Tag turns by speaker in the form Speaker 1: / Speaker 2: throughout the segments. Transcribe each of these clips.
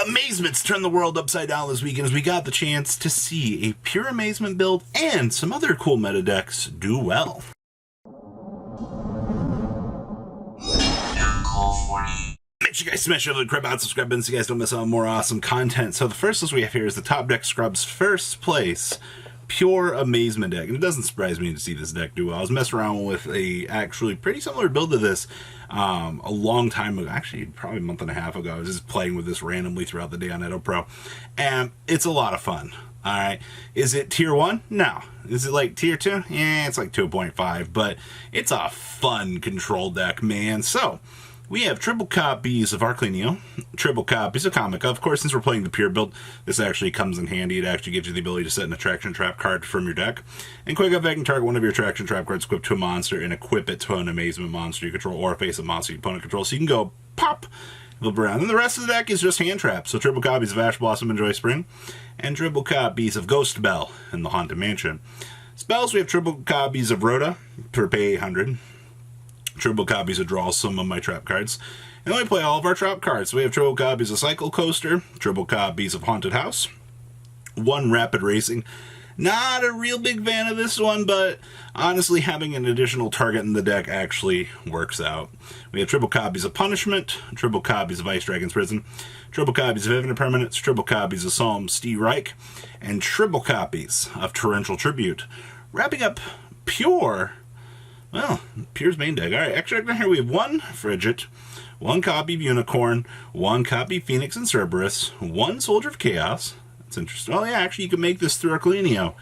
Speaker 1: Amazement's turned the world upside down this weekend as we got the chance to see a pure Amazement build and some other cool meta decks do well. Make sure you guys smash the crap out, subscribe button so you guys don't miss out on more awesome content. So the first list we have here is the Top Deck Scrubs first place pure Amazement deck. And it doesn't surprise me to see this deck do well. I was messing around with a actually pretty similar build to this a long time ago, actually probably a month and a half ago. I was just playing with this randomly throughout the day on Edo Pro, and it's a lot of fun. All right, is it tier 1? No. Is it like tier 2? Yeah, it's like 2.5, but it's a fun control deck, man. So we have triple copies of Arclenio, triple copies of Comica. Of course, since we're playing the pure build, this actually comes in handy. It actually gives you the ability to set an attraction trap card from your deck. And quick effect can target one of your attraction trap cards equipped to a monster and equip it to an Amazement monster you control or a face of monster your opponent controls. So you can go pop, flip around. And the rest of the deck is just hand traps. So triple copies of Ash Blossom and Joy Spring, and triple copies of Ghost Bell in the Haunted Mansion. Spells, we have triple copies of Rhoda for pay 800. Triple copies of Draw some of my trap cards. And then we play all of our trap cards. So we have triple copies of Cycle Coaster, triple copies of Haunted House, one Rapid Racing. Not a real big fan of this one, but honestly having an additional target in the deck actually works out. We have triple copies of Punishment, triple copies of Ice Dragon's Prison, triple copies of Infinite Permanence, triple copies of Psalm Steve Reich, and triple copies of Torrential Tribute. Wrapping up Pure. Well, Pure's main deck. Alright, extra here we have one Frigid, one copy of Unicorn, one copy of Phoenix and Cerberus, one Soldier of Chaos. That's interesting. Oh yeah, actually you can make this through Arclenio.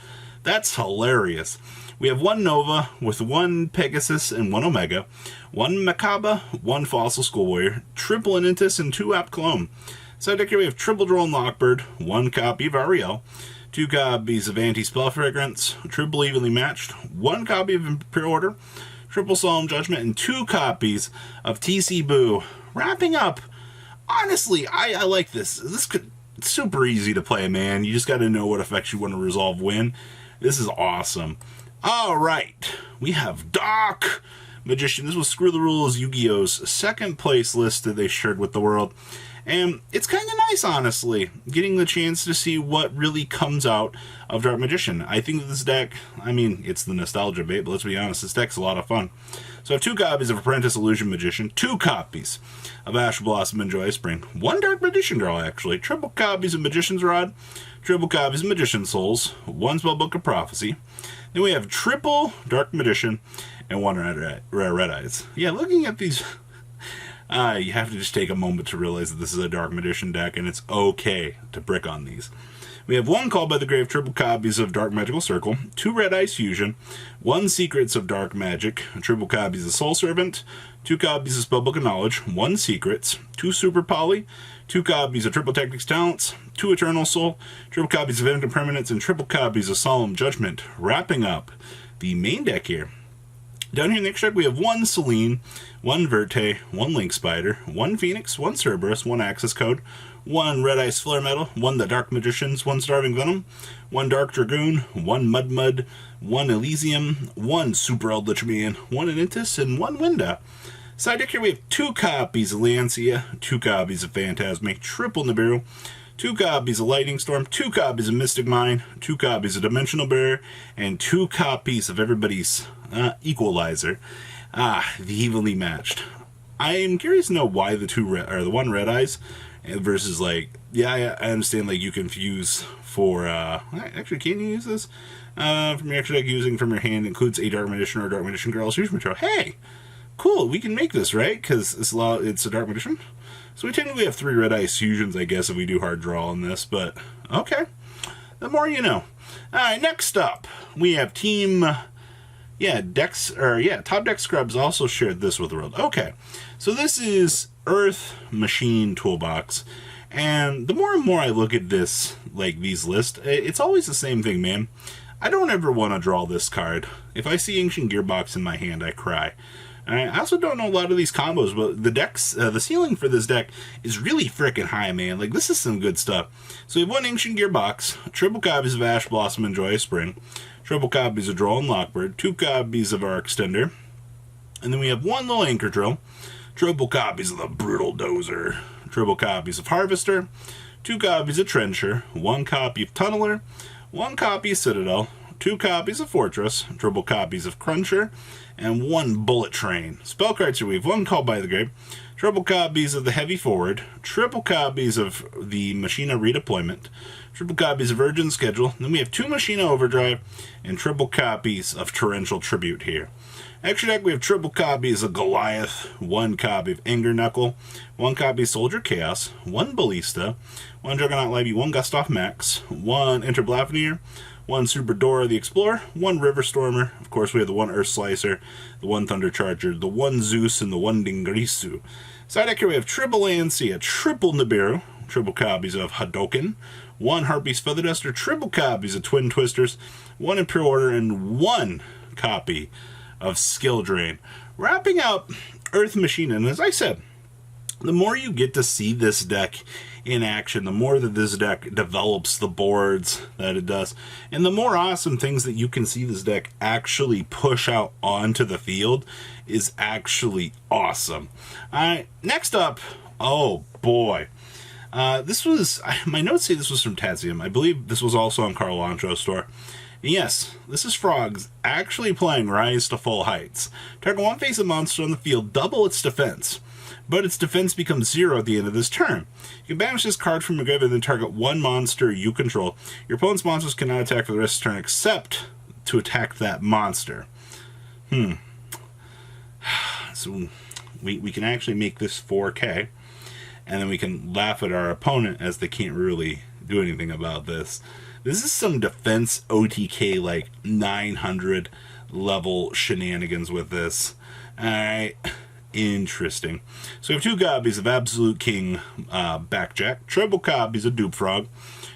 Speaker 1: That's hilarious. We have one Nova with one Pegasus and one Omega, one Makaba, one Fossil Skull Warrior, triple Anintis, and two Apt Clone. Side deck here we have triple Drone Lockbird, one copy of Ariel, two copies of Anti-Spell Fragrance, triple Evenly Matched, one copy of Imperial Order, triple Solemn Judgment, and two copies of TC Boo. Wrapping up, honestly, I like this. This could, it's super easy to play, man. You just got to know what effects you want to resolve when. This is awesome. All right, we have Dark Magician. This was Screw the Rules Yu-Gi-Oh's second place list that they shared with the world. And it's kind of nice, honestly, getting the chance to see what really comes out of Dark Magician. I think that this deck, I mean, it's the nostalgia bait, but let's be honest, this deck's a lot of fun. So I have two copies of Apprentice Illusion Magician, two copies of Ash Blossom and Joy Spring, one Dark Magician Girl, actually, triple copies of Magician's Rod, triple copies of Magician's Souls, one Spellbook of Prophecy. Then we have triple Dark Magician and one Red Eyes. Yeah, looking at these, you have to just take a moment to realize that this is a Dark Magician deck, and it's okay to brick on these. We have one Called by the Grave, triple copies of Dark Magical Circle, two Red Eyes Fusion, one Secrets of Dark Magic, triple copies of Soul Servant, two copies of Spellbook of Knowledge, one Secrets, two Super Poly, two copies of Triple Tactics Talents, two Eternal Soul, triple copies of Infinite Permanence, and triple copies of Solemn Judgment. Wrapping up the main deck here. Down here in the next deck, we have one Selene, one Verte, one Link Spider, one Phoenix, one Cerberus, one Access Code, one Red Ice Flare Metal, one The Dark Magicians, one Starving Venom, one Dark Dragoon, one Mud, one Elysium, one Super Eldritch Man, one Anintis, and one Winda. Side deck here, we have two copies of Lancia, two copies of Phantasmic, triple Nibiru, two copies of Lightning Storm, two copies of Mystic Mine, two copies of Dimensional Barrier, and two copies of everybody's Equalizer. The Evenly Matched. I am curious to know why the one Red Eyes versus, like, yeah, I understand, like, you can fuse for, actually, can you use this? From your extra deck using from your hand includes a Dark Magician or Dark Magician Girl's Fusion Material. Hey! Cool, we can make this, right? Because it's a Dark Magician. So we technically have three Red Ice Fusions, I guess, if we do hard draw on this, but okay. The more you know. Alright, next up, we have Team... Top Deck Scrubs also shared this with the world. Okay, so this is Earth Machine Toolbox. And the more and more I look at this, like these lists, it's always the same thing, man. I don't ever want to draw this card. If I see Ancient Gearbox in my hand, I cry. I also don't know a lot of these combos, but the ceiling for this deck is really freaking high, man. Like, this is some good stuff. So we have one Ancient Gearbox, triple copies of Ash Blossom and Joyous Spring, triple copies of Droll and Lockbird, two copies of our Extender, and then we have one little Anchor Drill, triple copies of the Brutal Dozer, triple copies of Harvester, 2 copies of Trencher, 1 copy of Tunneler, 1 copy of Citadel, 2 copies of Fortress, triple copies of Cruncher, and 1 Bullet Train. Spell cards here, we have 1 Called by the Grave, triple copies of the Heavy Forward, triple copies of the Machina Redeployment, triple copies of Urgent Schedule, then we have 2 Machina Overdrive, and triple copies of Torrential Tribute here. Extra deck, we have triple copies of Goliath, 1 copy of Anger Knuckle, 1 copy of Soldier Chaos, 1 Ballista, 1 Juggernaut Levy, 1 Gustav Max, 1 Interblafnir, 1 Super Dora the Explorer, 1 River Stormer, of course we have the 1 Earth Slicer, the 1 Thunder Charger, the 1 Zeus, and the 1 Dingrisu. Side deck here we have triple Lancia, triple Nibiru, triple copies of Hadoken, 1 Harpy's Feather Duster, triple copies of Twin Twisters, 1 Imperial Order, and 1 copy of Skill Drain. Wrapping up Earth Machine, and as I said, the more you get to see this deck in action, the more that this deck develops the boards that it does, and the more awesome things that you can see this deck actually push out onto the field is actually awesome. Next up, oh boy. This was, my notes say this was from Tazium. I believe this was also on Carl Lancho's store. And yes, this is Frogs actually playing Rise to Full Heights. Target 1 face of monster on the field, double its defense, but its defense becomes 0 at the end of this turn. You can banish this card from your graveyard and then target 1 monster you control. Your opponent's monsters cannot attack for the rest of the turn except to attack that monster. So we can actually make this 4K, and then we can laugh at our opponent as they can't really do anything about this. This is some defense OTK like 900 level shenanigans with this. Alright, interesting. So we have 2 copies of Absolute King Backjack, triple copies of Dupe Frog,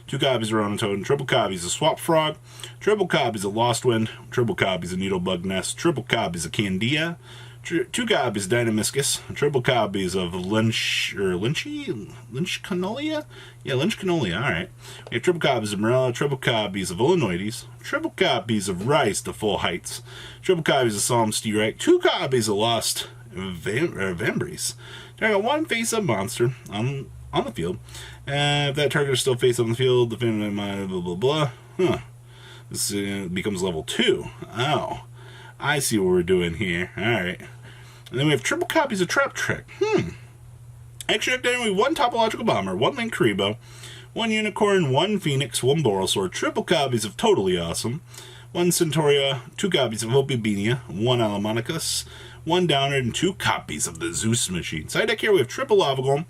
Speaker 1: 2 copies of Ronin Toad, triple copies of Swap Frog, triple copies of Lost Wind, triple copies of Needlebug Nest, triple copies of Candia, 2 copies of Dynamiscus, triple copies of Lynch Canolia? Yeah, Lynch Canolia, alright. We have triple copies of Morella, triple copies of Illinoides, triple copies of Rise to Full Heights, triple copies of Solemn Steerite, 2 copies of Lost Vambries. Target 1 face-up monster on the field. If that target is still face-up on the field, the blah blah blah. This becomes level 2. Oh. I see what we're doing here. Alright. And then we have triple copies of Trap Trick. Extra deck, we have 1 Topological Bomber, 1 Link Karibo, 1 Unicorn, 1 Phoenix, 1 Borosword, triple copies of Totally Awesome, 1 Centauria, 2 copies of Opibinia, 1 Alamonicus, 1 Downer, and 2 copies of the Zeus Machine. Side deck here we have triple Lava Golem,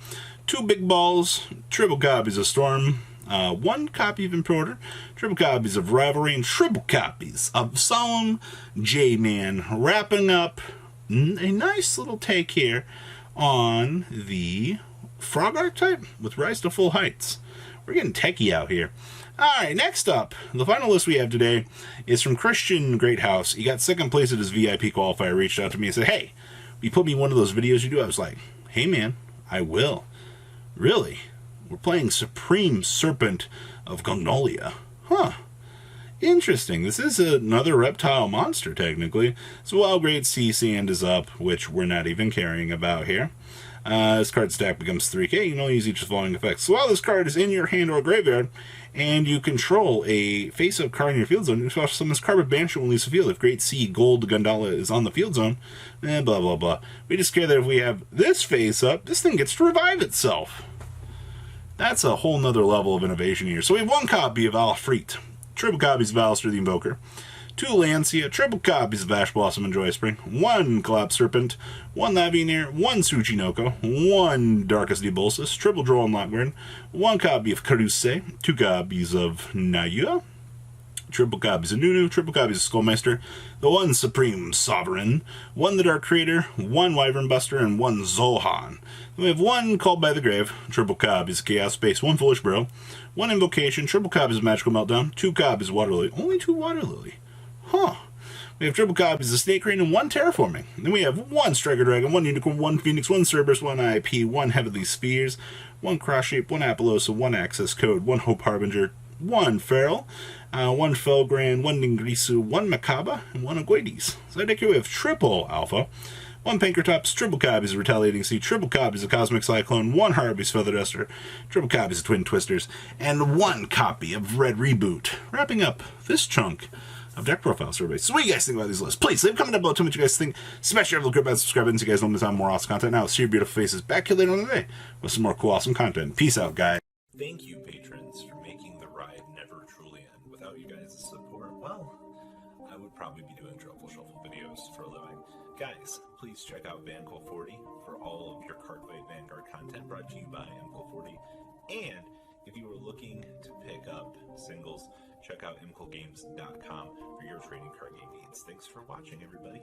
Speaker 1: 2 Big Balls, triple copies of Storm, 1 copy of Importer, triple copies of Rivalry, and triple copies of Solemn J-Man. Wrapping up a nice little take here on the Frog archetype with Rise to Full Heights. We're getting techie out here. Alright, next up, the final list we have today is from Christian Greathouse. He got 2nd place at his VIP qualifier, reached out to me and said, hey, will you put me in one of those videos you do? I was like, hey man, I will. Really? We're playing Supreme Serpent of Gognolia. Huh. Interesting. This is another reptile monster, technically. So while Great Sea Sand is up, which we're not even caring about here, this card stack becomes 3k. You can only use each of the following effects. So while this card is in your hand or graveyard, and you control a face-up card in your field zone, you can summon this card with Banshee when leaves the field. If Great Sea Gold Gondola is on the field zone, blah, blah, blah. We just care that if we have this face-up, this thing gets to revive itself. That's a whole nother level of innovation here. So we have 1 copy of Alfreet, triple copies of Alistair the Invoker, 2 Lancia, triple copies of Ash Blossom and Joy Spring, 1 Collapse Serpent, 1 Lavineer, 1 Tsuchinoko, 1 Darkest Debulsis, triple Droll and Lockburn, 1 copy of Karuse, 2 copies of Naya, triple copies of Nunu, triple copies of Skullmeister, the 1 Supreme Sovereign, 1 The Dark Creator, 1 Wyvern Buster, and 1 Zohan. Then we have 1 Called by the Grave, triple copies of Chaos Space, 1 Foolish Bro, 1 Invocation, triple copies of Magical Meltdown, 2 copies of Water Lily, only 2 Water Lily. Huh. We have triple copies of Snake Rain and 1 Terraforming. Then we have 1 Striker Dragon, 1 Unicorn, 1 Phoenix, 1 Cerberus, 1 IP, 1 Heavenly Spheres, 1 Cross Shape, 1 Apollosa, 1 Access Code, 1 Hope Harbinger, 1 Feral, 1 Felgran, 1 Ningrisu, 1 Makaba, and 1 Aguades. So I think here we have triple Alpha, 1 Pankratops, triple copies of Retaliating Sea, triple copies of Cosmic Cyclone, 1 Harvey's Feather Duster, triple copies of Twin Twisters, and 1 copy of Red Reboot. Wrapping up this chunk of deck profiles for everybody. So what do you guys think about these lists? Please leave a comment down below. Tell me what you guys think. Smash your little button, subscribe button so you guys don't miss out on more awesome content. Now, see your beautiful faces back here later on the day with some more cool, awesome content. Peace out, guys. Thank you, patrons, for making the ride never truly end. Without you guys' support, well, I would probably be doing Truffle Shuffle videos for a living. Guys, please check out Vanquill40 for all of your Cardfight Vanguard content brought to you by Vanquill40. And if you are looking to pick up singles, check out mcgames.com for your trading card game needs. Thanks for watching, everybody.